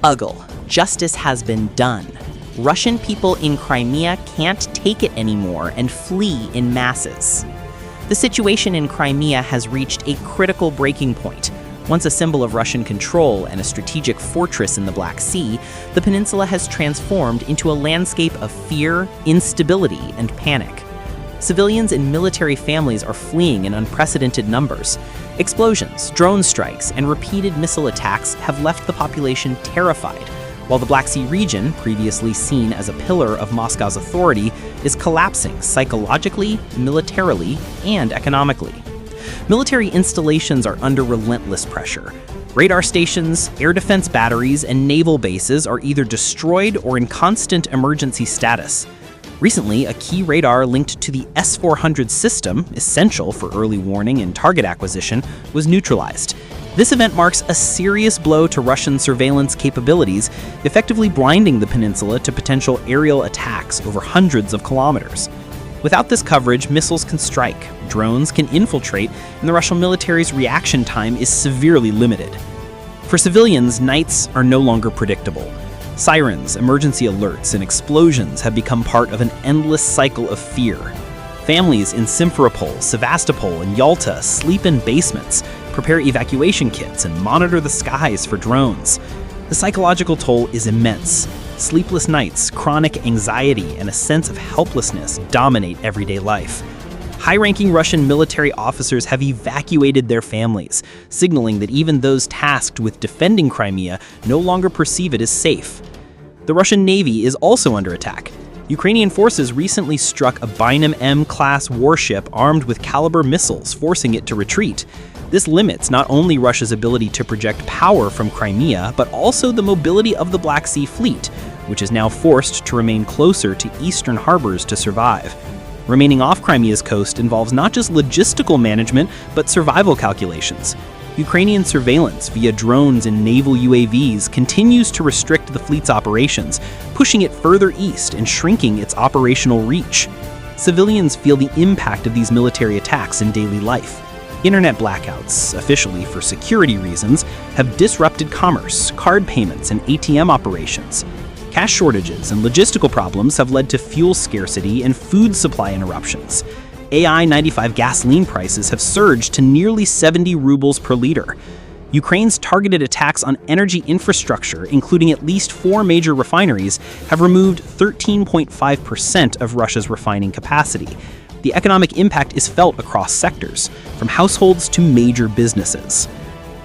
UGLE, justice has been done. Russian people in Crimea can't take it anymore and flee in masses. The situation in Crimea has reached a critical breaking point. Once a symbol of Russian control and a strategic fortress in the Black Sea, the peninsula has transformed into a landscape of fear, instability, and panic. Civilians and military families are fleeing in unprecedented numbers. Explosions, drone strikes, and repeated missile attacks have left the population terrified, while the Black Sea region, previously seen as a pillar of Moscow's authority, is collapsing psychologically, militarily, and economically. Military installations are under relentless pressure. Radar stations, air defense batteries, and naval bases are either destroyed or in constant emergency status. Recently, a key radar linked to the S-400 system, essential for early warning and target acquisition, was neutralized. This event marks a serious blow to Russian surveillance capabilities, effectively blinding the peninsula to potential aerial attacks over hundreds of kilometers. Without this coverage, missiles can strike, drones can infiltrate, and the Russian military's reaction time is severely limited. For civilians, nights are no longer predictable. Sirens, emergency alerts, and explosions have become part of an endless cycle of fear. Families in Simferopol, Sevastopol, and Yalta sleep in basements, prepare evacuation kits, and monitor the skies for drones. The psychological toll is immense. Sleepless nights, chronic anxiety, and a sense of helplessness dominate everyday life. High-ranking Russian military officers have evacuated their families, signaling that even those tasked with defending Crimea no longer perceive it as safe. The Russian Navy is also under attack. Ukrainian forces recently struck a Bynum M-class warship armed with Caliber missiles, forcing it to retreat. This limits not only Russia's ability to project power from Crimea, but also the mobility of the Black Sea Fleet, which is now forced to remain closer to eastern harbors to survive. Remaining off Crimea's coast involves not just logistical management, but survival calculations. Ukrainian surveillance via drones and naval UAVs continues to restrict the fleet's operations, pushing it further east and shrinking its operational reach. Civilians feel the impact of these military attacks in daily life. Internet blackouts, officially for security reasons, have disrupted commerce, card payments, and ATM operations. Cash shortages and logistical problems have led to fuel scarcity and food supply interruptions. AI-95 gasoline prices have surged to nearly 70 rubles per liter. Ukraine's targeted attacks on energy infrastructure, including at least 4 major refineries, have removed 13.5% of Russia's refining capacity. The economic impact is felt across sectors, from households to major businesses.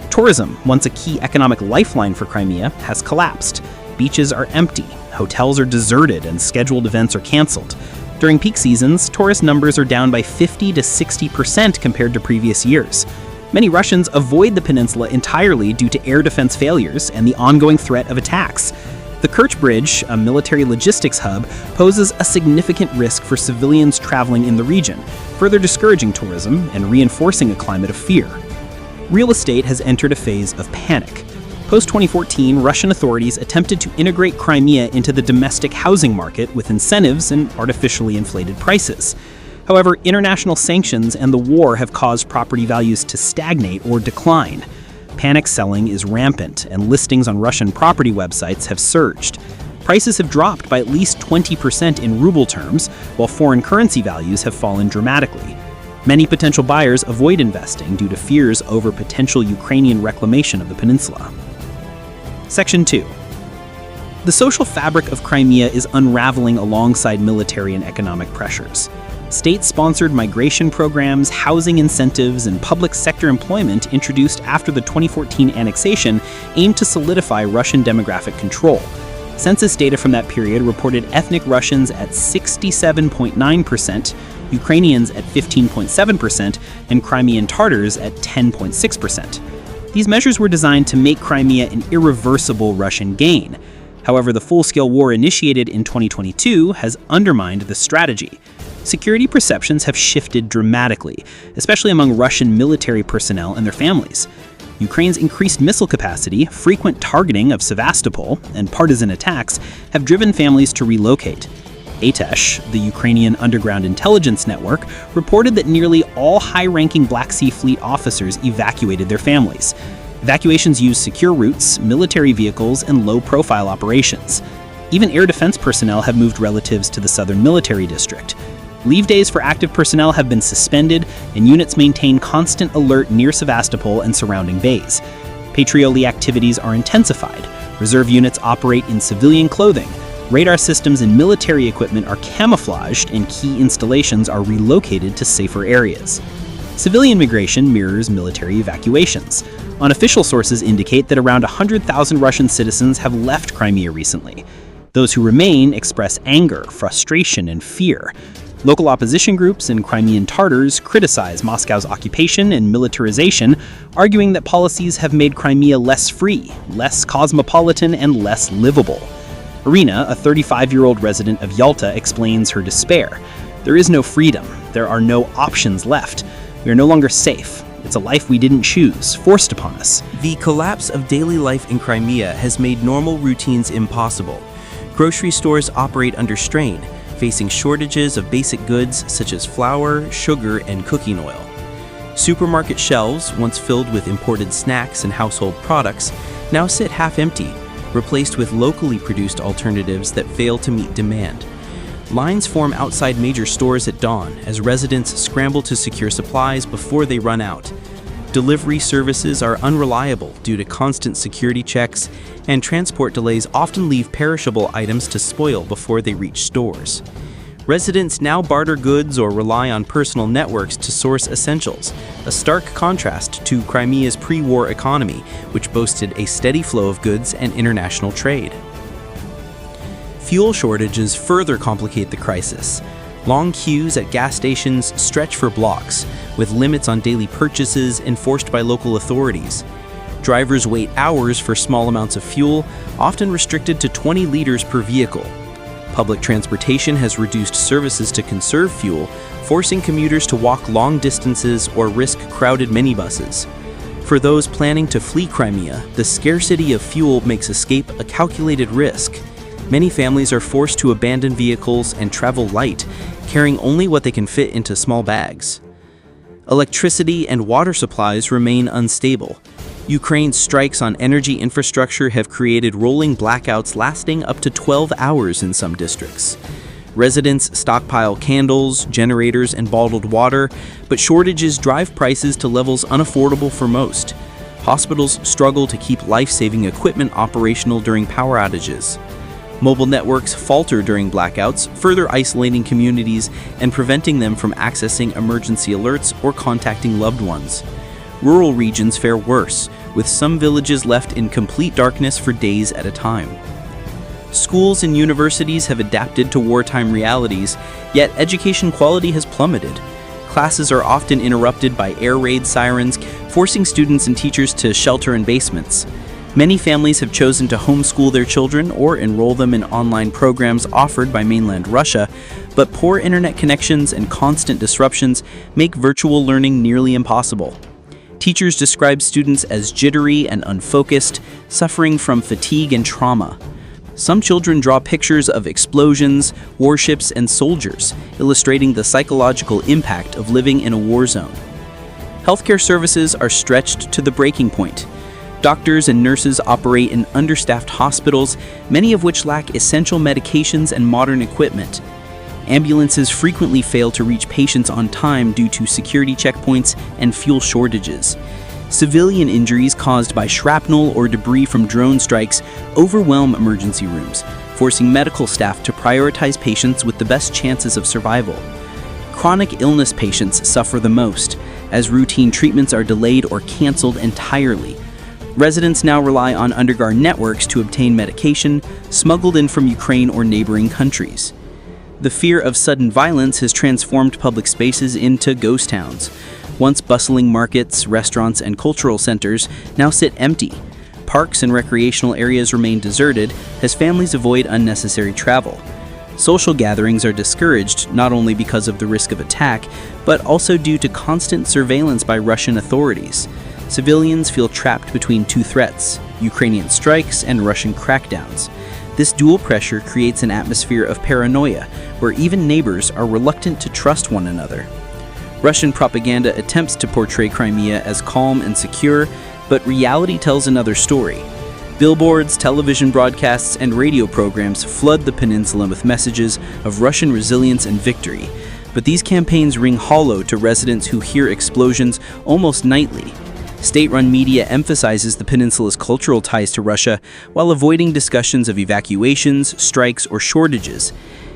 Tourism, once a key economic lifeline for Crimea, has collapsed. Beaches are empty, hotels are deserted, and scheduled events are canceled. During peak seasons, tourist numbers are down by 50 to 60% compared to previous years. Many Russians avoid the peninsula entirely due to air defense failures and the ongoing threat of attacks. The Kerch Bridge, a military logistics hub, poses a significant risk for civilians traveling in the region, further discouraging tourism and reinforcing a climate of fear. Real estate has entered a phase of panic. Post-2014, Russian authorities attempted to integrate Crimea into the domestic housing market with incentives and artificially inflated prices. However, international sanctions and the war have caused property values to stagnate or decline. Panic selling is rampant, and listings on Russian property websites have surged. Prices have dropped by at least 20% in ruble terms, while foreign currency values have fallen dramatically. Many potential buyers avoid investing due to fears over potential Ukrainian reclamation of the peninsula. Section 2. The social fabric of Crimea is unraveling alongside military and economic pressures. State-sponsored migration programs, housing incentives, and public sector employment introduced after the 2014 annexation aim to solidify Russian demographic control. Census data from that period reported ethnic Russians at 67.9%, Ukrainians at 15.7%, and Crimean Tatars at 10.6%. These measures were designed to make Crimea an irreversible Russian gain. However, the full-scale war initiated in 2022 has undermined the strategy. Security perceptions have shifted dramatically, especially among Russian military personnel and their families. Ukraine's increased missile capacity, frequent targeting of Sevastopol, and partisan attacks have driven families to relocate. ATESH, the Ukrainian underground intelligence network, reported that nearly all high-ranking Black Sea Fleet officers evacuated their families. Evacuations use secure routes, military vehicles, and low-profile operations. Even air defense personnel have moved relatives to the southern military district. Leave days for active personnel have been suspended, and units maintain constant alert near Sevastopol and surrounding bays. Patrioli activities are intensified. Reserve units operate in civilian clothing. Radar systems and military equipment are camouflaged, and key installations are relocated to safer areas. Civilian migration mirrors military evacuations. Unofficial sources indicate that around 100,000 Russian citizens have left Crimea recently. Those who remain express anger, frustration, and fear. Local opposition groups and Crimean Tatars criticize Moscow's occupation and militarization, arguing that policies have made Crimea less free, less cosmopolitan, and less livable. Irina, a 35-year-old resident of Yalta, explains her despair. There is no freedom. There are no options left. We are no longer safe. It's a life we didn't choose, forced upon us. The collapse of daily life in Crimea has made normal routines impossible. Grocery stores operate under strain, facing shortages of basic goods such as flour, sugar, and cooking oil. Supermarket shelves, once filled with imported snacks and household products, now sit half empty, replaced with locally produced alternatives that fail to meet demand. Lines form outside major stores at dawn as residents scramble to secure supplies before they run out. Delivery services are unreliable due to constant security checks, and transport delays often leave perishable items to spoil before they reach stores. Residents now barter goods or rely on personal networks to source essentials, a stark contrast to Crimea's pre-war economy, which boasted a steady flow of goods and international trade. Fuel shortages further complicate the crisis. Long queues at gas stations stretch for blocks, with limits on daily purchases enforced by local authorities. Drivers wait hours for small amounts of fuel, often restricted to 20 liters per vehicle. Public transportation has reduced services to conserve fuel, forcing commuters to walk long distances or risk crowded minibuses. For those planning to flee Crimea, the scarcity of fuel makes escape a calculated risk. Many families are forced to abandon vehicles and travel light, carrying only what they can fit into small bags. Electricity and water supplies remain unstable. Ukraine's strikes on energy infrastructure have created rolling blackouts lasting up to 12 hours in some districts. Residents stockpile candles, generators, and bottled water, but shortages drive prices to levels unaffordable for most. Hospitals struggle to keep life-saving equipment operational during power outages. Mobile networks falter during blackouts, further isolating communities and preventing them from accessing emergency alerts or contacting loved ones. Rural regions fare worse, with some villages left in complete darkness for days at a time. Schools and universities have adapted to wartime realities, yet education quality has plummeted. Classes are often interrupted by air raid sirens, forcing students and teachers to shelter in basements. Many families have chosen to homeschool their children or enroll them in online programs offered by mainland Russia, but poor internet connections and constant disruptions make virtual learning nearly impossible. Teachers describe students as jittery and unfocused, suffering from fatigue and trauma. Some children draw pictures of explosions, warships, and soldiers, illustrating the psychological impact of living in a war zone. Healthcare services are stretched to the breaking point. Doctors and nurses operate in understaffed hospitals, many of which lack essential medications and modern equipment. Ambulances frequently fail to reach patients on time due to security checkpoints and fuel shortages. Civilian injuries caused by shrapnel or debris from drone strikes overwhelm emergency rooms, forcing medical staff to prioritize patients with the best chances of survival. Chronic illness patients suffer the most, as routine treatments are delayed or canceled entirely. Residents now rely on underground networks to obtain medication smuggled in from Ukraine or neighboring countries. The fear of sudden violence has transformed public spaces into ghost towns. Once bustling markets, restaurants, and cultural centers now sit empty. Parks and recreational areas remain deserted as families avoid unnecessary travel. Social gatherings are discouraged not only because of the risk of attack, but also due to constant surveillance by Russian authorities. Civilians feel trapped between two threats: Ukrainian strikes and Russian crackdowns. This dual pressure creates an atmosphere of paranoia, where even neighbors are reluctant to trust one another. Russian propaganda attempts to portray Crimea as calm and secure, But reality tells another story. Billboards, television broadcasts, and radio programs flood the peninsula with messages of Russian resilience and victory. But these campaigns ring hollow to residents who hear explosions almost nightly. State-run media emphasizes the peninsula's cultural ties to Russia while avoiding discussions of evacuations, strikes, or shortages.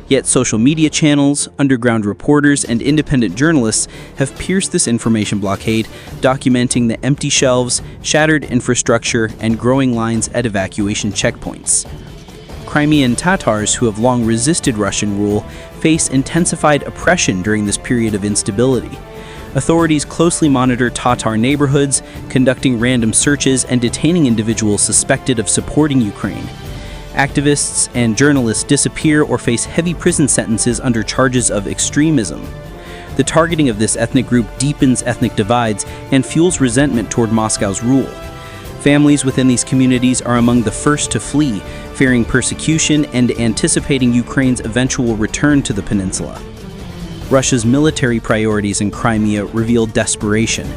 Yet social media channels, underground reporters, and independent journalists have pierced this information blockade, documenting the empty shelves, shattered infrastructure, and growing lines at evacuation checkpoints. Crimean Tatars, who have long resisted Russian rule, face intensified oppression during this period of instability. Authorities closely monitor Tatar neighborhoods, conducting random searches and detaining individuals suspected of supporting Ukraine. Activists and journalists disappear or face heavy prison sentences under charges of extremism. The targeting of this ethnic group deepens ethnic divides and fuels resentment toward Moscow's rule. Families within these communities are among the first to flee, fearing persecution and anticipating Ukraine's eventual return to the peninsula. Russia's military priorities in Crimea reveal desperation.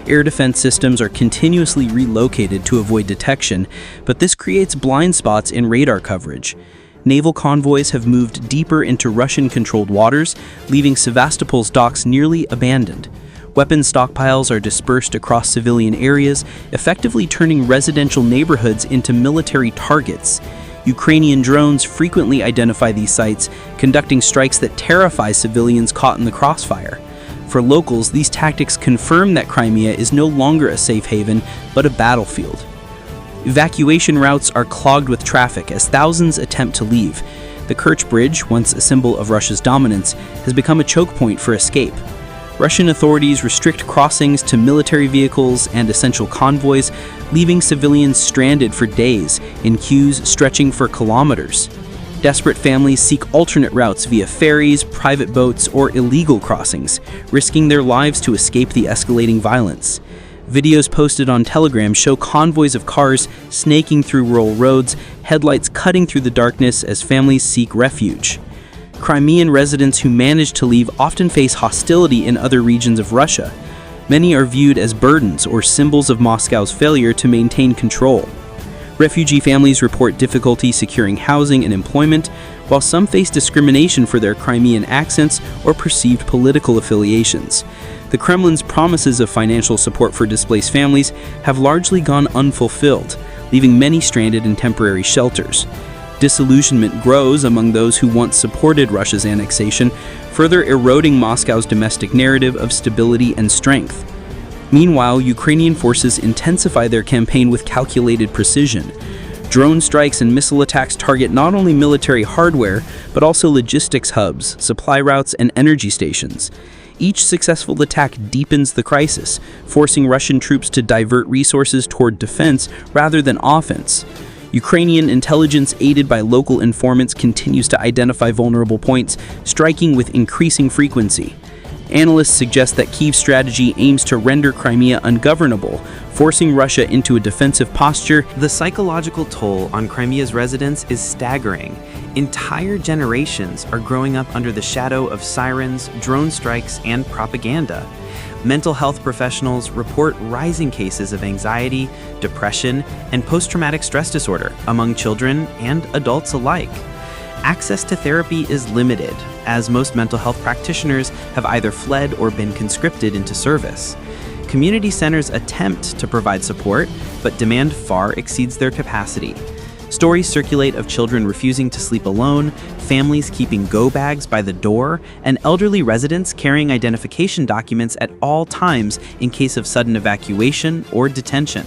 Air defense systems are continuously relocated to avoid detection, but this creates blind spots in radar coverage. Naval convoys have moved deeper into Russian-controlled waters, leaving Sevastopol's docks nearly abandoned. Weapons stockpiles are dispersed across civilian areas, effectively turning residential neighborhoods into military targets. Ukrainian drones frequently identify these sites, conducting strikes that terrify civilians caught in the crossfire. For locals, these tactics confirm that Crimea is no longer a safe haven, but a battlefield. Evacuation routes are clogged with traffic as thousands attempt to leave. The Kerch Bridge, once a symbol of Russia's dominance, has become a choke point for escape. Russian authorities restrict crossings to military vehicles and essential convoys, leaving civilians stranded for days in queues stretching for kilometers. Desperate families seek alternate routes via ferries, private boats, or illegal crossings, risking their lives to escape the escalating violence. Videos posted on Telegram show convoys of cars snaking through rural roads, headlights cutting through the darkness as families seek refuge. Crimean residents who manage to leave often face hostility in other regions of Russia. Many are viewed as burdens or symbols of Moscow's failure to maintain control. Refugee families report difficulty securing housing and employment, while some face discrimination for their Crimean accents or perceived political affiliations. The Kremlin's promises of financial support for displaced families have largely gone unfulfilled, leaving many stranded in temporary shelters. Disillusionment grows among those who once supported Russia's annexation, further eroding Moscow's domestic narrative of stability and strength. Meanwhile, Ukrainian forces intensify their campaign with calculated precision. Drone strikes and missile attacks target not only military hardware, but also logistics hubs, supply routes, and energy stations. Each successful attack deepens the crisis, forcing Russian troops to divert resources toward defense rather than offense. Ukrainian intelligence, aided by local informants, continues to identify vulnerable points, striking with increasing frequency. Analysts suggest that Kyiv's strategy aims to render Crimea ungovernable, forcing Russia into a defensive posture. The psychological toll on Crimea's residents is staggering. Entire generations are growing up under the shadow of sirens, drone strikes, and propaganda. Mental health professionals report rising cases of anxiety, depression, and post-traumatic stress disorder among children and adults alike. Access to therapy is limited, as most mental health practitioners have either fled or been conscripted into service. Community centers attempt to provide support, but demand far exceeds their capacity. Stories circulate of children refusing to sleep alone, families keeping go bags by the door, and elderly residents carrying identification documents at all times in case of sudden evacuation or detention.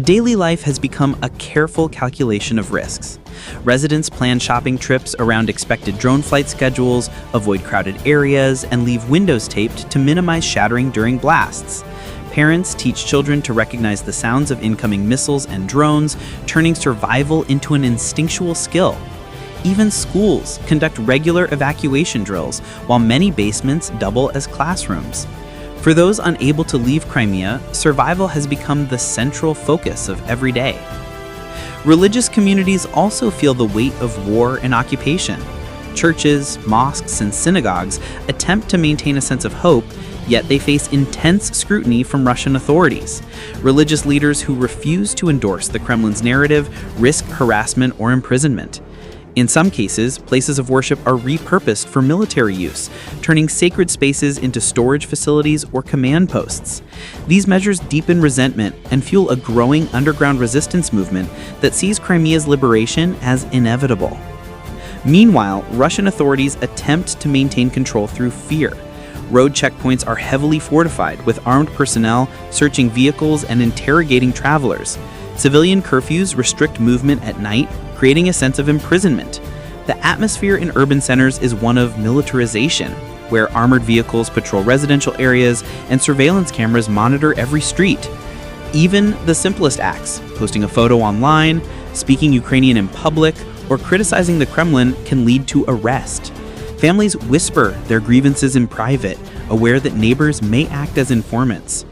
Daily life has become a careful calculation of risks. Residents plan shopping trips around expected drone flight schedules, avoid crowded areas, and leave windows taped to minimize shattering during blasts. Parents teach children to recognize the sounds of incoming missiles and drones, turning survival into an instinctual skill. Even schools conduct regular evacuation drills, while many basements double as classrooms. For those unable to leave Crimea, survival has become the central focus of every day. Religious communities also feel the weight of war and occupation. Churches, mosques, and synagogues attempt to maintain a sense of hope, yet they face intense scrutiny from Russian authorities. Religious leaders who refuse to endorse the Kremlin's narrative risk harassment or imprisonment. In some cases, places of worship are repurposed for military use, turning sacred spaces into storage facilities or command posts. These measures deepen resentment and fuel a growing underground resistance movement that sees Crimea's liberation as inevitable. Meanwhile, Russian authorities attempt to maintain control through fear. Road checkpoints are heavily fortified, with armed personnel searching vehicles and interrogating travelers. Civilian curfews restrict movement at night, creating a sense of imprisonment. The atmosphere in urban centers is one of militarization, where armored vehicles patrol residential areas and surveillance cameras monitor every street. Even the simplest acts, posting a photo online, speaking Ukrainian in public, or criticizing the Kremlin, can lead to arrest. Families whisper their grievances in private, aware that neighbors may act as informants.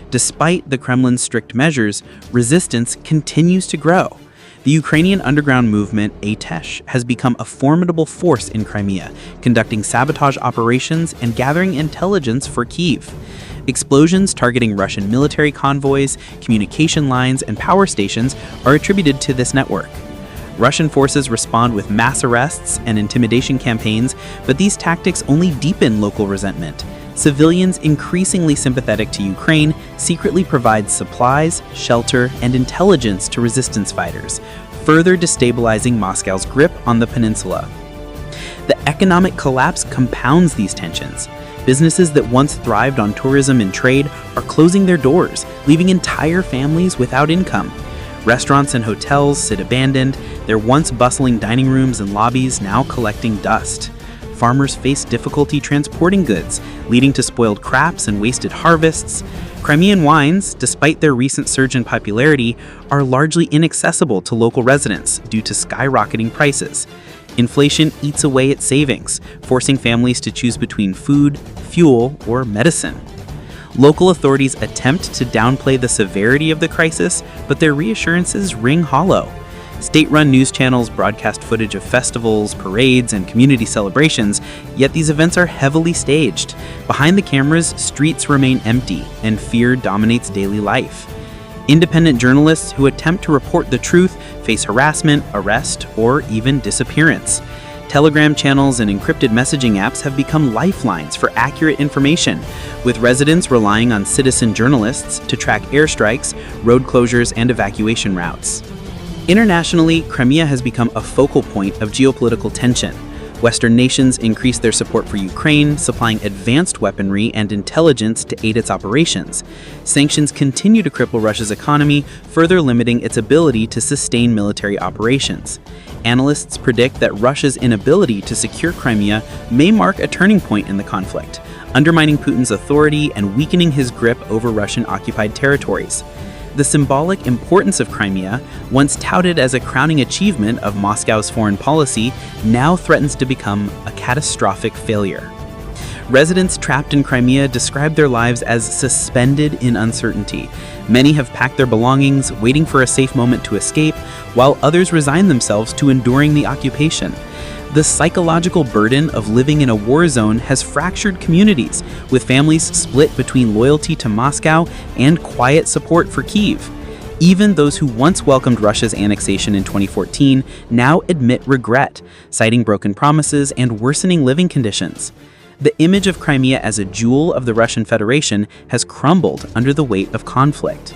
Despite the Kremlin's strict measures, resistance continues to grow. The Ukrainian underground movement, Atesh, has become a formidable force in Crimea, conducting sabotage operations and gathering intelligence for Kyiv. Explosions targeting Russian military convoys, communication lines, and power stations are attributed to this network. Russian forces respond with mass arrests and intimidation campaigns, but these tactics only deepen local resentment. Civilians increasingly sympathetic to Ukraine secretly provide supplies, shelter, and intelligence to resistance fighters, further destabilizing Moscow's grip on the peninsula. The economic collapse compounds these tensions. Businesses that once thrived on tourism and trade are closing their doors, leaving entire families without income. Restaurants and hotels sit abandoned, their once bustling dining rooms and lobbies now collecting dust. Farmers face difficulty transporting goods, leading to spoiled crops and wasted harvests. Crimean wines, despite their recent surge in popularity, are largely inaccessible to local residents due to skyrocketing prices. Inflation eats away at savings, forcing families to choose between food, fuel, or medicine. Local authorities attempt to downplay the severity of the crisis, but their reassurances ring hollow. State-run news channels broadcast footage of festivals, parades, and community celebrations, yet these events are heavily staged. Behind the cameras, streets remain empty, and fear dominates daily life. Independent journalists who attempt to report the truth face harassment, arrest, or even disappearance. Telegram channels and encrypted messaging apps have become lifelines for accurate information, with residents relying on citizen journalists to track airstrikes, road closures, and evacuation routes. Internationally, Crimea has become a focal point of geopolitical tension. Western nations increase their support for Ukraine, supplying advanced weaponry and intelligence to aid its operations. Sanctions continue to cripple Russia's economy, further limiting its ability to sustain military operations. Analysts predict that Russia's inability to secure Crimea may mark a turning point in the conflict, undermining Putin's authority and weakening his grip over Russian-occupied territories. The symbolic importance of Crimea, once touted as a crowning achievement of Moscow's foreign policy, now threatens to become a catastrophic failure. Residents trapped in Crimea describe their lives as suspended in uncertainty. Many have packed their belongings, waiting for a safe moment to escape, while others resign themselves to enduring the occupation. The psychological burden of living in a war zone has fractured communities, with families split between loyalty to Moscow and quiet support for Kyiv. Even those who once welcomed Russia's annexation in 2014 now admit regret, citing broken promises and worsening living conditions. The image of Crimea as a jewel of the Russian Federation has crumbled under the weight of conflict.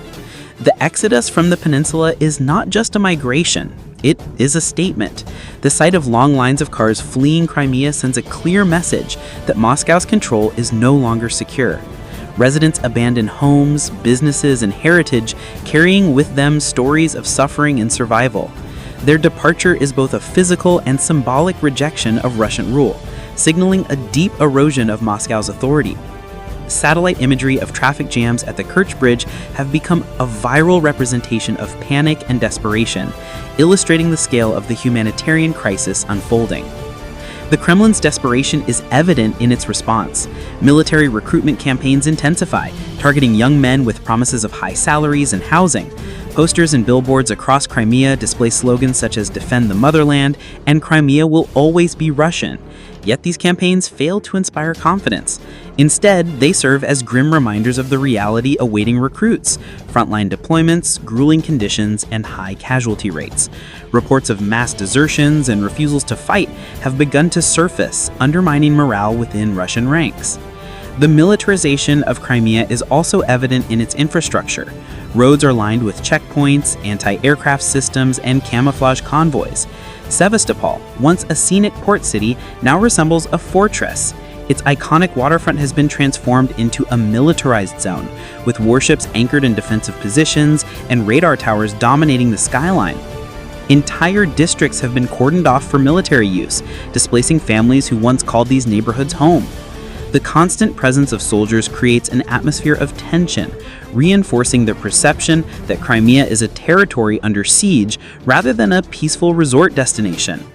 The exodus from the peninsula is not just a migration. It is a statement. The sight of long lines of cars fleeing Crimea sends a clear message that Moscow's control is no longer secure. Residents abandon homes, businesses, and heritage, carrying with them stories of suffering and survival. Their departure is both a physical and symbolic rejection of Russian rule, signaling a deep erosion of Moscow's authority. Satellite imagery of traffic jams at the Kerch Bridge have become a viral representation of panic and desperation, illustrating the scale of the humanitarian crisis unfolding. The Kremlin's desperation is evident in its response. Military recruitment campaigns intensify, targeting young men with promises of high salaries and housing. Posters and billboards across Crimea display slogans such as "Defend the Motherland" and "Crimea will always be Russian." Yet these campaigns fail to inspire confidence. Instead, they serve as grim reminders of the reality awaiting recruits: frontline deployments, grueling conditions, and high casualty rates. Reports of mass desertions and refusals to fight have begun to surface, undermining morale within Russian ranks. The militarization of Crimea is also evident in its infrastructure. Roads are lined with checkpoints, anti-aircraft systems, and camouflage convoys. Sevastopol, once a scenic port city, now resembles a fortress. Its iconic waterfront has been transformed into a militarized zone, with warships anchored in defensive positions and radar towers dominating the skyline. Entire districts have been cordoned off for military use, displacing families who once called these neighborhoods home. The constant presence of soldiers creates an atmosphere of tension, reinforcing the perception that Crimea is a territory under siege rather than a peaceful resort destination.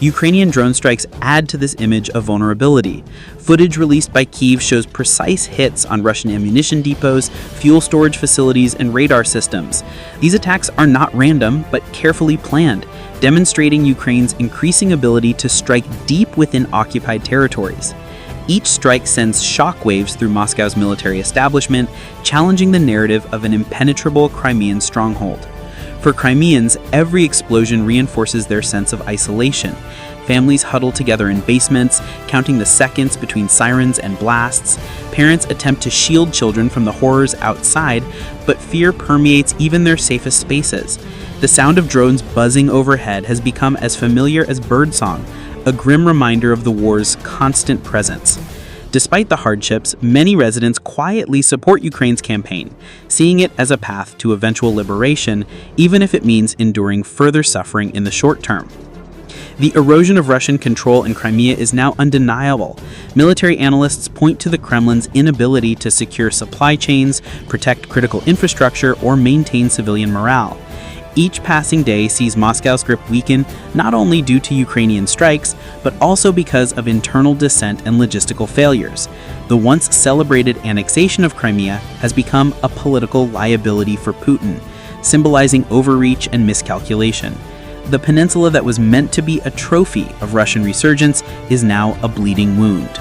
Ukrainian drone strikes add to this image of vulnerability. Footage released by Kyiv shows precise hits on Russian ammunition depots, fuel storage facilities, and radar systems. These attacks are not random, but carefully planned, demonstrating Ukraine's increasing ability to strike deep within occupied territories. Each strike sends shockwaves through Moscow's military establishment, challenging the narrative of an impenetrable Crimean stronghold. For Crimeans, every explosion reinforces their sense of isolation. Families huddle together in basements, counting the seconds between sirens and blasts. Parents attempt to shield children from the horrors outside, but fear permeates even their safest spaces. The sound of drones buzzing overhead has become as familiar as birdsong, a grim reminder of the war's constant presence. Despite the hardships, many residents quietly support Ukraine's campaign, seeing it as a path to eventual liberation, even if it means enduring further suffering in the short term. The erosion of Russian control in Crimea is now undeniable. Military analysts point to the Kremlin's inability to secure supply chains, protect critical infrastructure, or maintain civilian morale. Each passing day sees Moscow's grip weaken, not only due to Ukrainian strikes, but also because of internal dissent and logistical failures. The once celebrated annexation of Crimea has become a political liability for Putin, symbolizing overreach and miscalculation. The peninsula that was meant to be a trophy of Russian resurgence is now a bleeding wound.